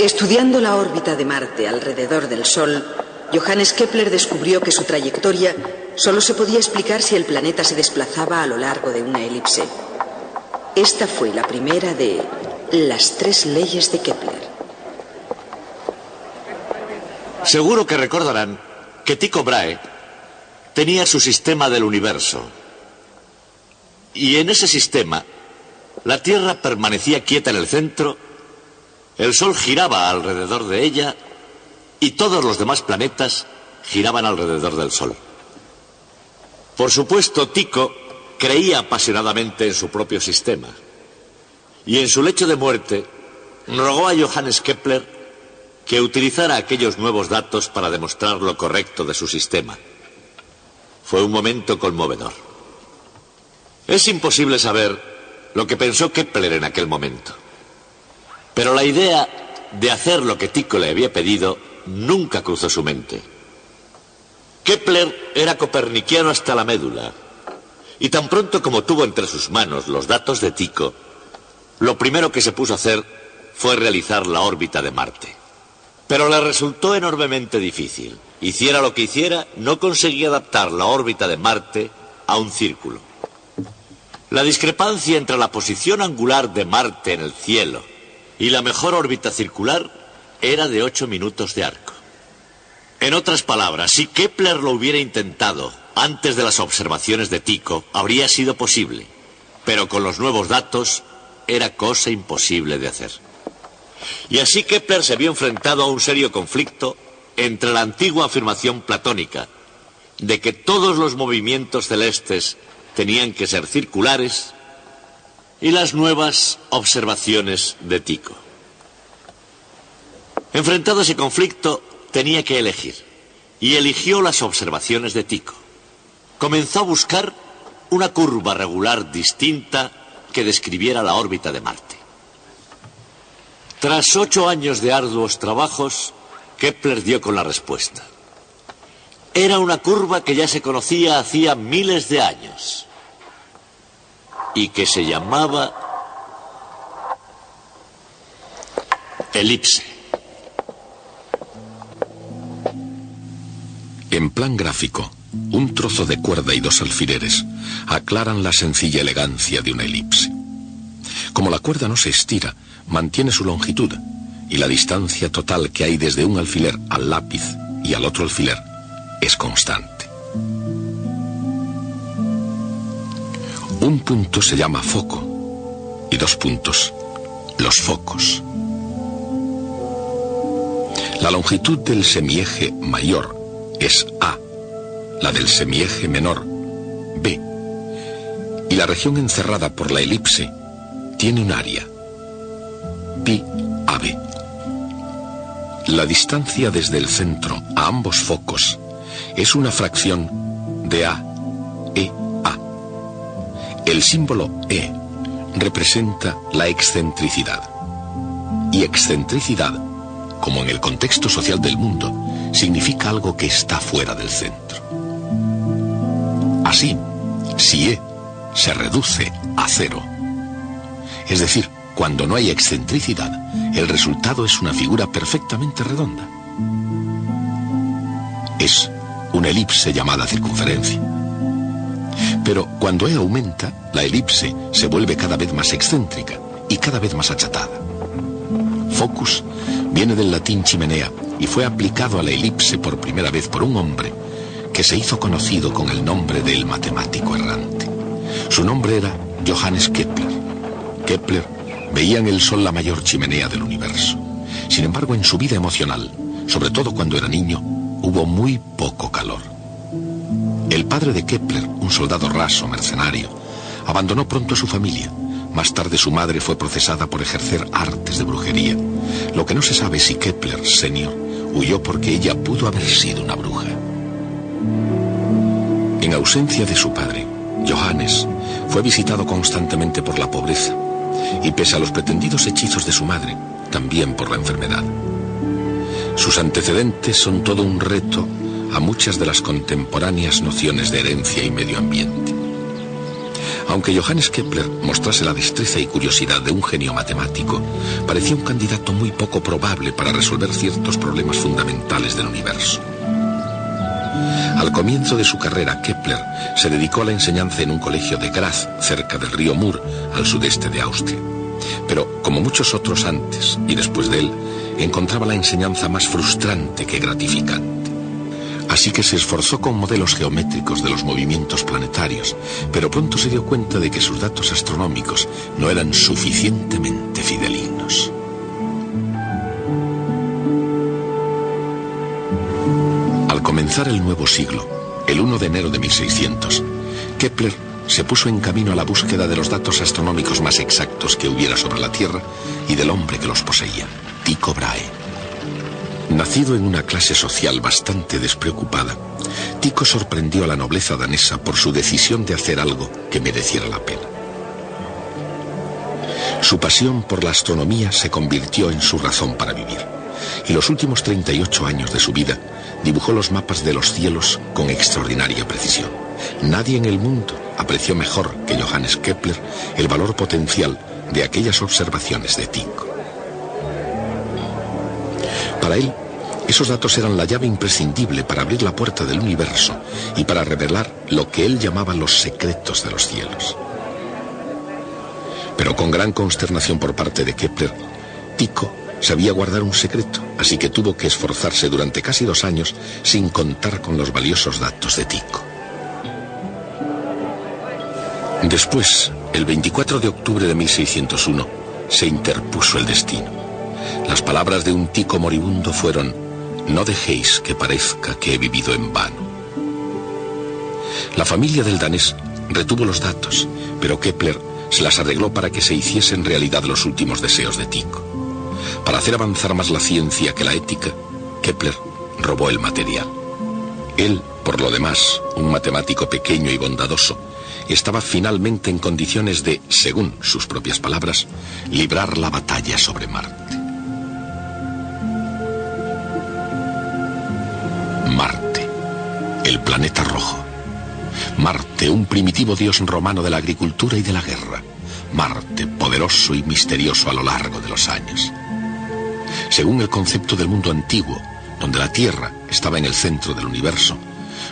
Estudiando la órbita de Marte alrededor del Sol, Johannes Kepler descubrió que su trayectoria solo se podía explicar si el planeta se desplazaba a lo largo de una elipse. Esta fue la primera de las 3 leyes de Kepler. Seguro que recordarán que Tycho Brahe tenía su sistema del universo. Y en ese sistema, la Tierra permanecía quieta en el centro, el Sol giraba alrededor de ella y todos los demás planetas giraban alrededor del Sol. Por supuesto, Tycho creía apasionadamente en su propio sistema. Y en su lecho de muerte, rogó a Johannes Kepler que utilizara aquellos nuevos datos para demostrar lo correcto de su sistema. Fue un momento conmovedor. Es imposible saber lo que pensó Kepler en aquel momento. Pero la idea de hacer lo que Tycho le había pedido nunca cruzó su mente. Kepler era copernicano hasta la médula, y tan pronto como tuvo entre sus manos los datos de Tycho, lo primero que se puso a hacer fue realizar la órbita de Marte. Pero le resultó enormemente difícil. Hiciera lo que hiciera, no conseguía adaptar la órbita de Marte a un círculo. La discrepancia entre la posición angular de Marte en el cielo y la mejor órbita circular era de 8 minutos de arco. En otras palabras, si Kepler lo hubiera intentado antes de las observaciones de Tycho, habría sido posible, pero con los nuevos datos era cosa imposible de hacer. Y así Kepler se vio enfrentado a un serio conflicto entre la antigua afirmación platónica de que todos los movimientos celestes tenían que ser circulares y las nuevas observaciones de Tycho. Enfrentado a ese conflicto, tenía que elegir, y eligió las observaciones de Tycho. Comenzó a buscar una curva regular distinta que describiera la órbita de Marte. Tras 8 años de arduos trabajos, Kepler dio con la respuesta. Era una curva que ya se conocía hacía miles de años y que se llamaba elipse. En plan gráfico, un trozo de cuerda y 2 alfileres aclaran la sencilla elegancia de una elipse. Como la cuerda no se estira, mantiene su longitud, y la distancia total que hay desde un alfiler al lápiz y al otro alfiler es constante. Un punto se llama foco y 2 puntos, los focos. La longitud del semieje mayor es A, la del semieje menor B, y la región encerrada por la elipse tiene un área, pi AB. La distancia desde el centro a ambos focos es una fracción de A, E, A. El símbolo E representa la excentricidad. Y excentricidad, como en el contexto social del mundo, significa algo que está fuera del centro. Así, si E se reduce a 0, es decir, cuando no hay excentricidad, el resultado es una figura perfectamente redonda. Es una elipse llamada circunferencia. Pero cuando E aumenta, la elipse se vuelve cada vez más excéntrica y cada vez más achatada. Focus viene del latín chimenea y fue aplicado a la elipse por primera vez por un hombre que se hizo conocido con el nombre del matemático errante. Su nombre era Johannes Kepler. Kepler veía en el Sol la mayor chimenea del universo. Sin embargo, en su vida emocional, sobre todo cuando era niño, hubo muy poco calor. El padre de Kepler, un soldado raso, mercenario, abandonó pronto a su familia. Más tarde su madre fue procesada por ejercer artes de brujería. Lo que no se sabe es si Kepler, senior, huyó porque ella pudo haber sido una bruja. En ausencia de su padre, Johannes fue visitado constantemente por la pobreza y pese a los pretendidos hechizos de su madre, también por la enfermedad. Sus antecedentes son todo un reto a muchas de las contemporáneas nociones de herencia y medio ambiente. Aunque Johannes Kepler mostrase la destreza y curiosidad de un genio matemático, parecía un candidato muy poco probable para resolver ciertos problemas fundamentales del universo. Al comienzo de su carrera, Kepler se dedicó a la enseñanza en un colegio de Graz, cerca del río Mur, al sudeste de Austria. Pero, como muchos otros antes y después de él, encontraba la enseñanza más frustrante que gratificante. Así que se esforzó con modelos geométricos de los movimientos planetarios, pero pronto se dio cuenta de que sus datos astronómicos no eran suficientemente fidedignos. Al comenzar el nuevo siglo, el 1 de enero de 1600, Kepler se puso en camino a la búsqueda de los datos astronómicos más exactos que hubiera sobre la Tierra y del hombre que los poseía, Tycho Brahe. Nacido en una clase social bastante despreocupada, Tycho sorprendió a la nobleza danesa por su decisión de hacer algo que mereciera la pena. Su pasión por la astronomía se convirtió en su razón para vivir, y los últimos 38 años de su vida dibujó los mapas de los cielos con extraordinaria precisión. Nadie en el mundo apreció mejor que Johannes Kepler el valor potencial de aquellas observaciones de Tycho. Para él, esos datos eran la llave imprescindible para abrir la puerta del universo y para revelar lo que él llamaba los secretos de los cielos. Pero con gran consternación por parte de Kepler, Tycho sabía guardar un secreto, así que tuvo que esforzarse durante casi 2 años sin contar con los valiosos datos de Tycho. Después, el 24 de octubre de 1601, se interpuso el destino. Las palabras de un Tycho moribundo fueron: «No dejéis que parezca que he vivido en vano». La familia del danés retuvo los datos, pero Kepler se las arregló para que se hiciesen realidad los últimos deseos de Tycho. Para hacer avanzar más la ciencia que la ética, Kepler robó el material. Él, por lo demás, un matemático pequeño y bondadoso, estaba finalmente en condiciones de, según sus propias palabras, librar la batalla sobre Marte. Marte, el planeta rojo. Marte, un primitivo dios romano de la agricultura y de la guerra. Marte, poderoso y misterioso a lo largo de los años. Según el concepto del mundo antiguo, donde la Tierra estaba en el centro del universo,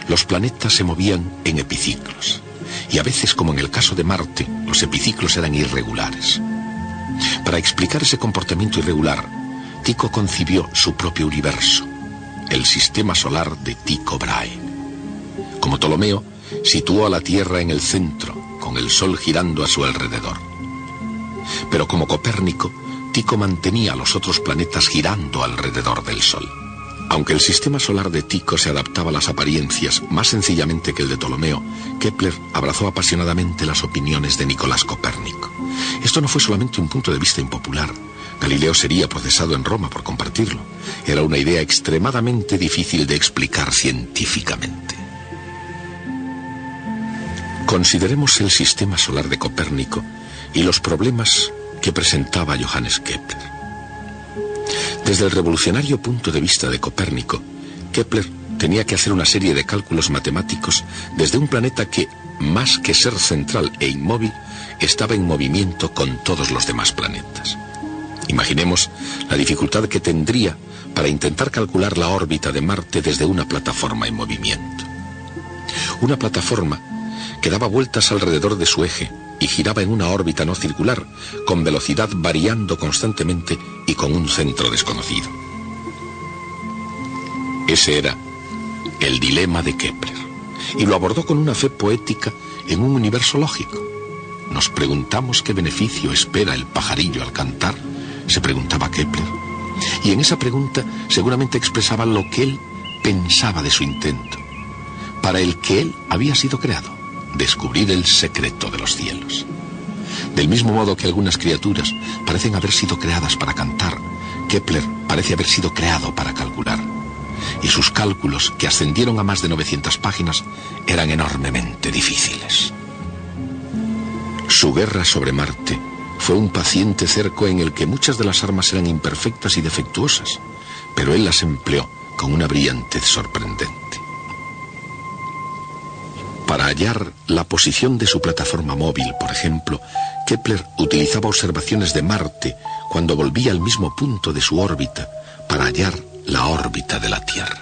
los planetas se movían en epiciclos. Y a veces, como en el caso de Marte, los epiciclos eran irregulares. Para explicar ese comportamiento irregular, Tycho concibió su propio universo, el sistema solar de Tycho Brahe. Como Ptolomeo, situó a la Tierra en el centro, con el Sol girando a su alrededor. Pero como Copérnico, Tycho mantenía a los otros planetas girando alrededor del Sol. Aunque el sistema solar de Tycho se adaptaba a las apariencias más sencillamente que el de Ptolomeo, Kepler abrazó apasionadamente las opiniones de Nicolás Copérnico. Esto no fue solamente un punto de vista impopular. Galileo sería procesado en Roma por compartirlo. Era una idea extremadamente difícil de explicar científicamente. Consideremos el sistema solar de Copérnico y los problemas que presentaba Johannes Kepler. Desde el revolucionario punto de vista de Copérnico, Kepler tenía que hacer una serie de cálculos matemáticos desde un planeta que, más que ser central e inmóvil, estaba en movimiento con todos los demás planetas. Imaginemos la dificultad que tendría para intentar calcular la órbita de Marte desde una plataforma en movimiento. Una plataforma que daba vueltas alrededor de su eje y giraba en una órbita no circular, con velocidad variando constantemente y con un centro desconocido. Ese era el dilema de Kepler, y lo abordó con una fe poética en un universo lógico. ¿Nos preguntamos qué beneficio espera el pajarillo al cantar?, se preguntaba Kepler, y en esa pregunta seguramente expresaba lo que él pensaba de su intento, para el que él había sido creado: descubrir el secreto de los cielos. Del mismo modo que algunas criaturas parecen haber sido creadas para cantar, Kepler parece haber sido creado para calcular. Y sus cálculos, que ascendieron a más de 900 páginas, eran enormemente difíciles. Su guerra sobre Marte fue un paciente cerco en el que muchas de las armas eran imperfectas y defectuosas, pero él las empleó con una brillantez sorprendente. Para hallar la posición de su plataforma móvil, por ejemplo, Kepler utilizaba observaciones de Marte cuando volvía al mismo punto de su órbita para hallar la órbita de la Tierra.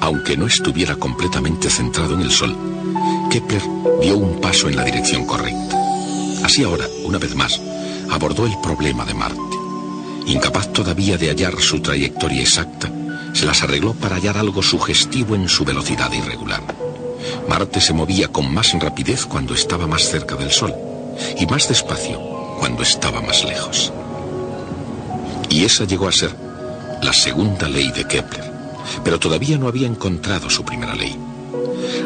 Aunque no estuviera completamente centrado en el Sol, Kepler dio un paso en la dirección correcta. Así ahora, una vez más, abordó el problema de Marte. Incapaz todavía de hallar su trayectoria exacta, se las arregló para hallar algo sugestivo en su velocidad irregular. Marte se movía con más rapidez cuando estaba más cerca del Sol y más despacio cuando estaba más lejos. Y esa llegó a ser la segunda ley de Kepler. Pero todavía no había encontrado su primera ley.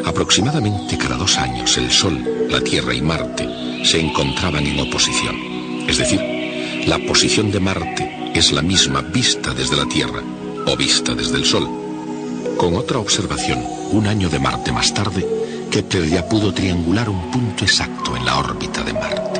Aproximadamente cada 2 años el Sol, la Tierra y Marte se encontraban en oposición. Es decir, la posición de Marte es la misma vista desde la Tierra o vista desde el Sol. Con otra observación, 1 año de Marte más tarde, Kepler ya pudo triangular un punto exacto en la órbita de Marte.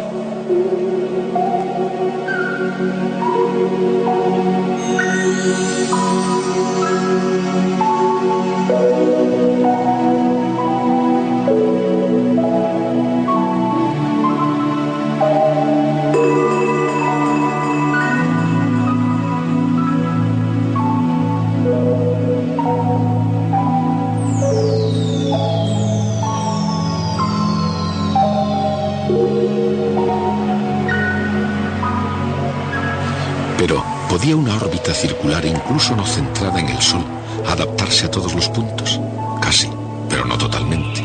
Pero, ¿podía una órbita circular, incluso no centrada en el Sol, adaptarse a todos los puntos? Casi, pero no totalmente.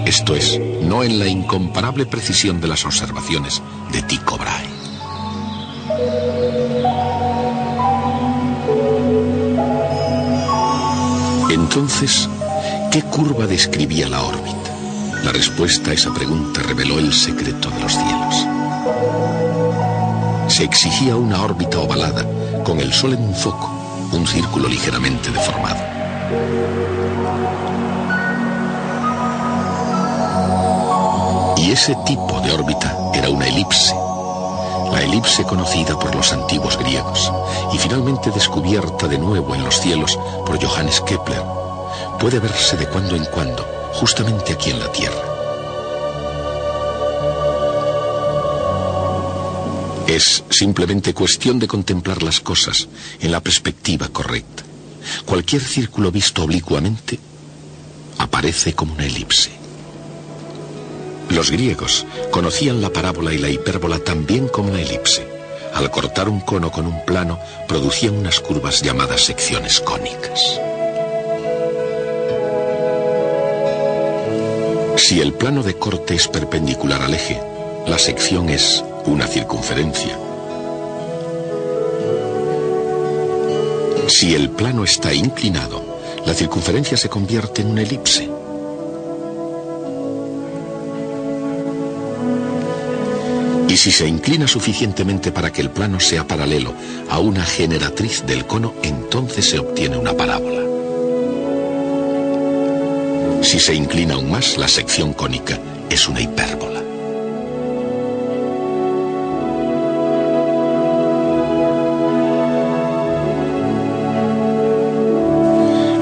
Esto es, no en la incomparable precisión de las observaciones de Tycho Brahe. Entonces, ¿qué curva describía la órbita? La respuesta a esa pregunta reveló el secreto de los cielos. Se exigía una órbita ovalada, con el Sol en un foco, un círculo ligeramente deformado. Y ese tipo de órbita era una elipse, la elipse conocida por los antiguos griegos y finalmente descubierta de nuevo en los cielos por Johannes Kepler. Puede verse de cuando en cuando, justamente aquí en la Tierra. Es simplemente cuestión de contemplar las cosas en la perspectiva correcta. Cualquier círculo visto oblicuamente aparece como una elipse. Los griegos conocían la parábola y la hipérbola también como una elipse. Al cortar un cono con un plano, producían unas curvas llamadas secciones cónicas. Si el plano de corte es perpendicular al eje, la sección es una circunferencia. Si el plano está inclinado, la circunferencia se convierte en una elipse. Y si se inclina suficientemente para que el plano sea paralelo a una generatriz del cono, entonces se obtiene una parábola. Si se inclina aún más, la sección cónica es una hipérbola.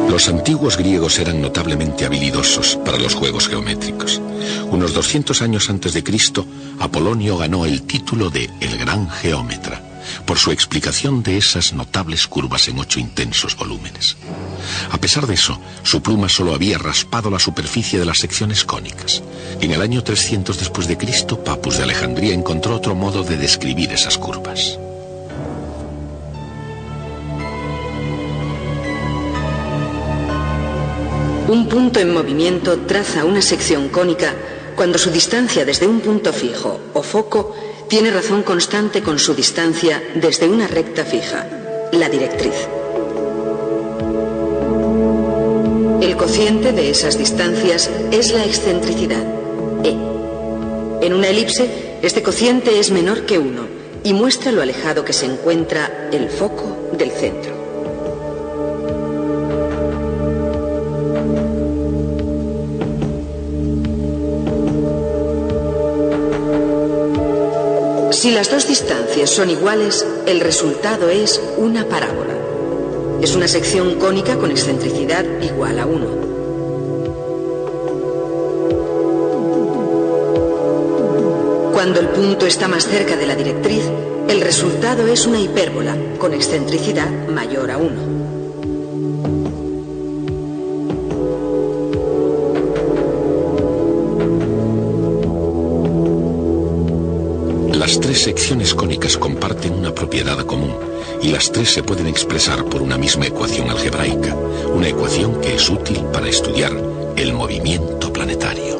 Los antiguos griegos eran notablemente habilidosos para los juegos geométricos. Unos 200 años antes de Cristo, Apolonio ganó el título de el Gran Geómetra por su explicación de esas notables curvas en 8 intensos volúmenes. A pesar de eso, su pluma solo había raspado la superficie de las secciones cónicas. En el año 300 después de Cristo, Papus de Alejandría encontró otro modo de describir esas curvas. Un punto en movimiento traza una sección cónica cuando su distancia desde un punto fijo o foco tiene razón constante con su distancia desde una recta fija, la directriz. El cociente de esas distancias es la excentricidad, E. En una elipse, este cociente es menor que 1 y muestra lo alejado que se encuentra el foco del centro. Si las dos distancias son iguales, el resultado es una parábola. Es una sección cónica con excentricidad igual a 1. Cuando el punto está más cerca de la directriz, el resultado es una hipérbola con excentricidad mayor a 1. Las tres secciones cónicas comparten una propiedad común y las tres se pueden expresar por una misma ecuación algebraica, una ecuación que es útil para estudiar el movimiento planetario.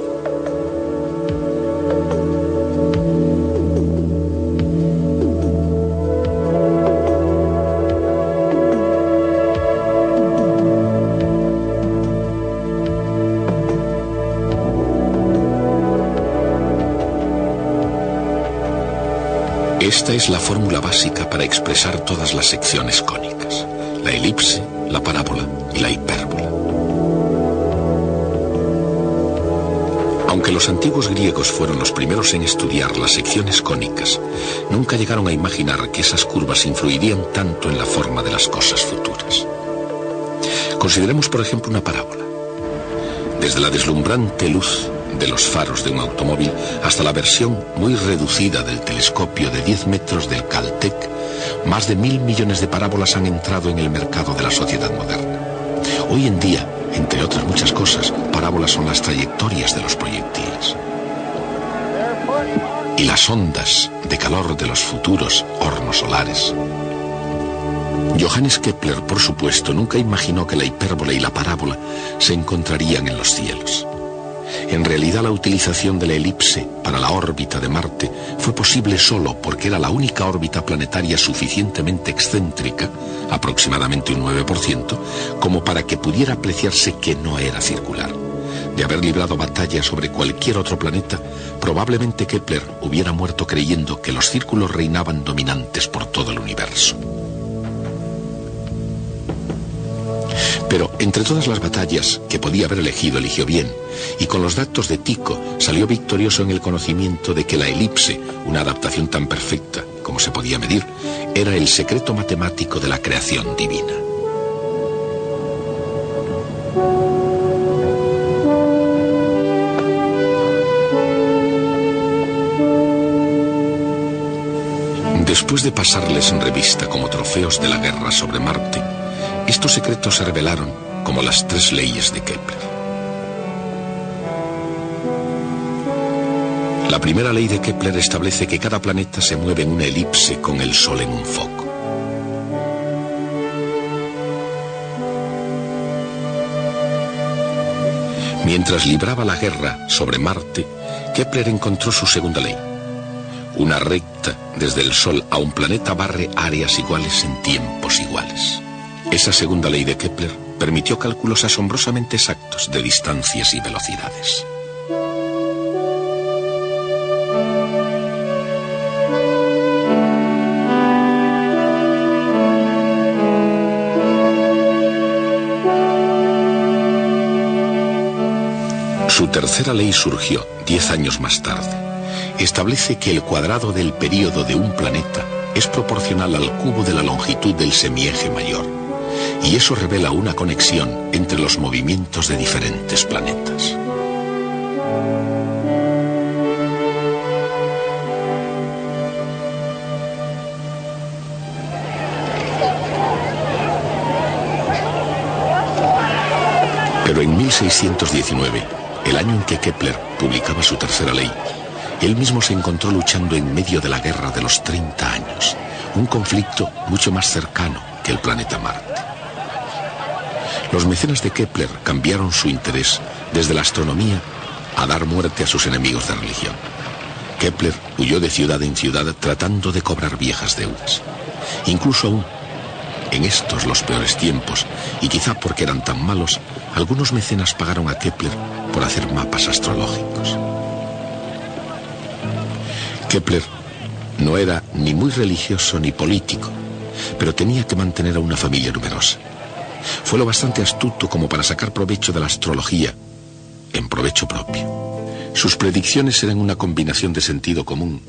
Esta es la fórmula básica para expresar todas las secciones cónicas: la elipse, la parábola y la hipérbola. Aunque los antiguos griegos fueron los primeros en estudiar las secciones cónicas, nunca llegaron a imaginar que esas curvas influirían tanto en la forma de las cosas futuras. Consideremos, por ejemplo, una parábola. Desde la deslumbrante luz de los faros de un automóvil hasta la versión muy reducida del telescopio de 10 metros del Caltech, más de 1.000 millones de parábolas han entrado en el mercado de la sociedad moderna. Hoy en día, entre otras muchas cosas, parábolas son las trayectorias de los proyectiles y las ondas de calor de los futuros hornos solares. Johannes Kepler, por supuesto, nunca imaginó que la hipérbola y la parábola se encontrarían en los cielos. En realidad, la utilización de la elipse para la órbita de Marte fue posible solo porque era la única órbita planetaria suficientemente excéntrica, aproximadamente un 9%, como para que pudiera apreciarse que no era circular. De haber librado batalla sobre cualquier otro planeta, probablemente Kepler hubiera muerto creyendo que los círculos reinaban dominantes por todo el universo. Pero entre todas las batallas que podía haber elegido, eligió bien, y con los datos de Tycho salió victorioso en el conocimiento de que la elipse, una adaptación tan perfecta como se podía medir, era el secreto matemático de la creación divina. Después de pasarles en revista como trofeos de la guerra sobre Marte, estos secretos se revelaron como las tres leyes de Kepler. La primera ley de Kepler establece que cada planeta se mueve en una elipse con el Sol en un foco. Mientras libraba la guerra sobre Marte, Kepler encontró su segunda ley. Una recta desde el Sol a un planeta barre áreas iguales en tiempos iguales. Esa segunda ley de Kepler permitió cálculos asombrosamente exactos de distancias y velocidades. Su tercera ley surgió 10 años más tarde. Establece que el cuadrado del período de un planeta es proporcional al cubo de la longitud del semieje mayor. Y eso revela una conexión entre los movimientos de diferentes planetas. Pero en 1619, el año en que Kepler publicaba su tercera ley, él mismo se encontró luchando en medio de la guerra de los 30 años, un conflicto mucho más cercano que el planeta Marte. Los mecenas de Kepler cambiaron su interés desde la astronomía a dar muerte a sus enemigos de religión. Kepler huyó de ciudad en ciudad tratando de cobrar viejas deudas. Incluso aún en estos los peores tiempos, y quizá porque eran tan malos, algunos mecenas pagaron a Kepler por hacer mapas astrológicos. Kepler No era ni muy religioso ni político, pero tenía que mantener a una familia numerosa. Fue lo bastante astuto como para sacar provecho de la astrología, en provecho propio. Sus predicciones eran una combinación de sentido común,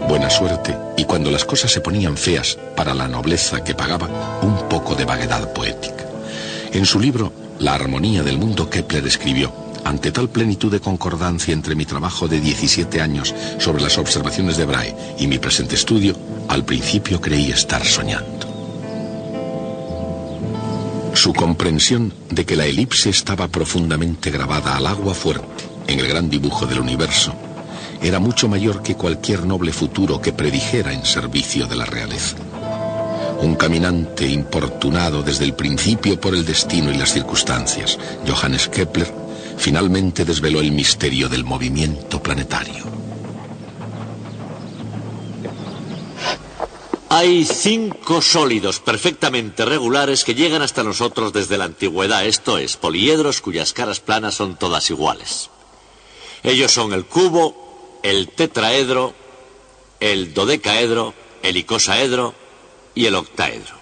buena suerte y, cuando las cosas se ponían feas para la nobleza que pagaba, un poco de vaguedad poética. En su libro La armonía del mundo, Kepler escribió: ante tal plenitud de concordancia entre mi trabajo de 17 años sobre las observaciones de Brahe y mi presente estudio, al principio creí estar soñando. Su comprensión de que la elipse estaba profundamente grabada al agua fuerte en el gran dibujo del universo era mucho mayor que cualquier noble futuro que predijera en servicio de la realeza. Un caminante importunado desde el principio por el destino y las circunstancias, Johannes Kepler, finalmente desveló el misterio del movimiento planetario. Hay 5 sólidos perfectamente regulares que llegan hasta nosotros desde la antigüedad, esto es, poliedros cuyas caras planas son todas iguales. Ellos son el cubo, el tetraedro, el dodecaedro, el icosaedro y el octaedro.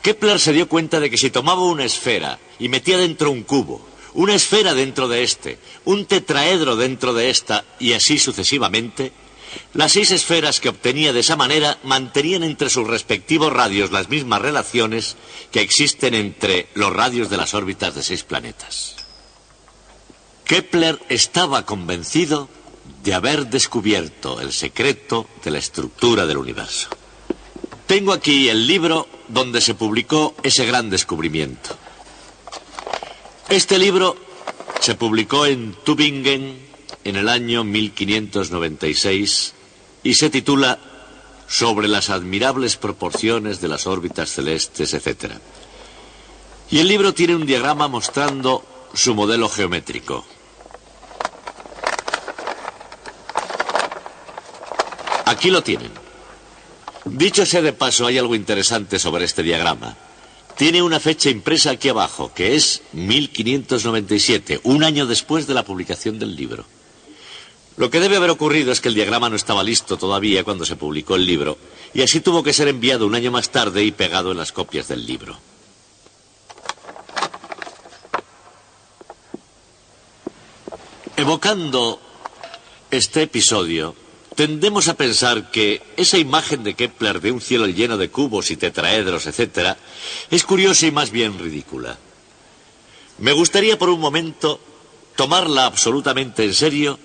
Kepler se dio cuenta de que si tomaba una esfera y metía dentro un cubo, una esfera dentro de este, un tetraedro dentro de esta y así sucesivamente, las 6 esferas que obtenía de esa manera mantenían entre sus respectivos radios las mismas relaciones que existen entre los radios de las órbitas de 6 planetas. Kepler estaba convencido de haber descubierto el secreto de la estructura del universo. Tengo aquí el libro donde se publicó ese gran descubrimiento. Este libro se publicó en Tübingen en el año 1596 y se titula Sobre las admirables proporciones de las órbitas celestes, etc. Y el libro tiene un diagrama mostrando su modelo geométrico. Aquí lo tienen. Dicho sea de paso, hay algo interesante sobre este diagrama. Tiene una fecha impresa aquí abajo, que es 1597, un año después de la publicación del libro. Lo que debe haber ocurrido es que el diagrama no estaba listo todavía cuando se publicó el libro, y así tuvo que ser enviado un año más tarde y pegado en las copias del libro. Evocando este episodio, tendemos a pensar que esa imagen de Kepler de un cielo lleno de cubos y tetraedros, etc., es curiosa y más bien ridícula. Me gustaría por un momento tomarla absolutamente en serio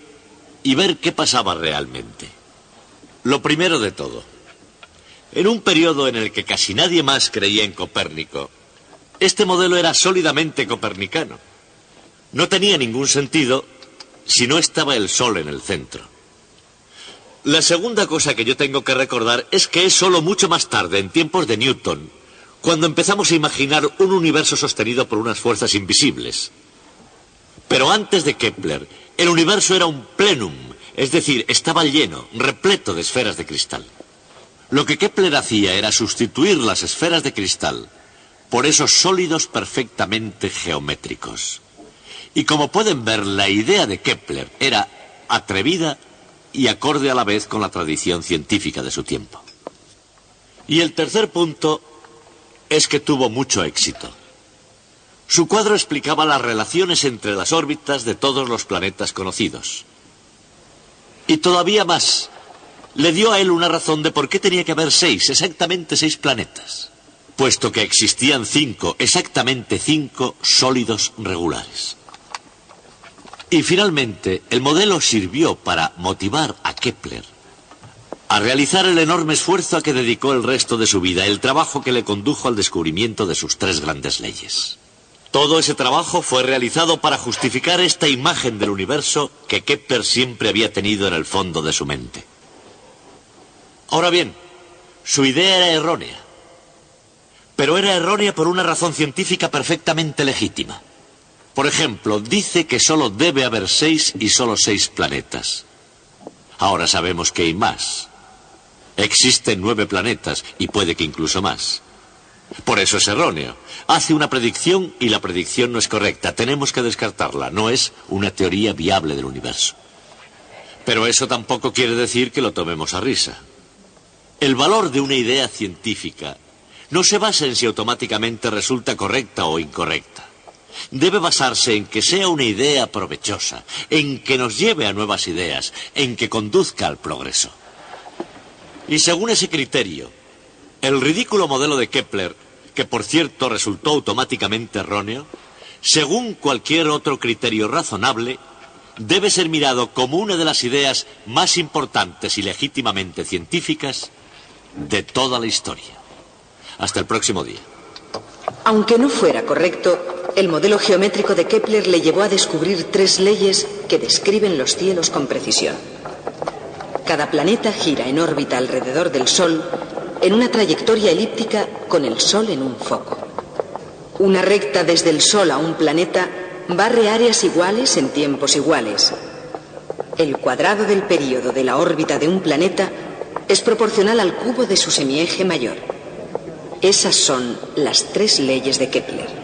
y ver qué pasaba realmente. Lo primero de todo, en un periodo en el que casi nadie más creía en Copérnico, este modelo era sólidamente copernicano. No tenía ningún sentido si no estaba el Sol en el centro. La segunda cosa que yo tengo que recordar es que es solo mucho más tarde, en tiempos de Newton, cuando empezamos a imaginar un universo sostenido por unas fuerzas invisibles. Pero antes de Kepler, el universo era un plenum, es decir, estaba lleno, repleto de esferas de cristal. Lo que Kepler hacía era sustituir las esferas de cristal por esos sólidos perfectamente geométricos. Y como pueden ver, la idea de Kepler era atrevida y acorde a la vez con la tradición científica de su tiempo. Y el tercer punto es que tuvo mucho éxito. Su cuadro explicaba las relaciones entre las órbitas de todos los planetas conocidos. Y todavía más, le dio a él una razón de por qué tenía que haber 6, exactamente 6 planetas, puesto que existían 5, exactamente 5 sólidos regulares. Y finalmente, el modelo sirvió para motivar a Kepler a realizar el enorme esfuerzo a que dedicó el resto de su vida, el trabajo que le condujo al descubrimiento de sus 3 grandes leyes. Todo ese trabajo fue realizado para justificar esta imagen del universo que Kepler siempre había tenido en el fondo de su mente. Ahora bien, su idea era errónea, pero era errónea por una razón científica perfectamente legítima. Por ejemplo, dice que solo debe haber 6 y solo 6 planetas. Ahora sabemos que hay más. Existen 9 planetas y puede que incluso más. Por eso es erróneo. Hace una predicción y la predicción no es correcta. Tenemos que descartarla. No es una teoría viable del universo. Pero eso tampoco quiere decir que lo tomemos a risa. El valor de una idea científica no se basa en si automáticamente resulta correcta o incorrecta. Debe basarse en que sea una idea provechosa, en que nos lleve a nuevas ideas, en que conduzca al progreso. Y según ese criterio, el ridículo modelo de Kepler, que por cierto resultó automáticamente erróneo, según cualquier otro criterio razonable, debe ser mirado como una de las ideas más importantes y legítimamente científicas de toda la historia. Hasta el próximo día. Aunque no fuera correcto, el modelo geométrico de Kepler le llevó a descubrir 3 leyes que describen los cielos con precisión. Cada planeta gira en órbita alrededor del Sol en una trayectoria elíptica con el Sol en un foco. Una recta desde el Sol a un planeta barre áreas iguales en tiempos iguales. El cuadrado del período de la órbita de un planeta es proporcional al cubo de su semieje mayor. Esas son las 3 leyes de Kepler.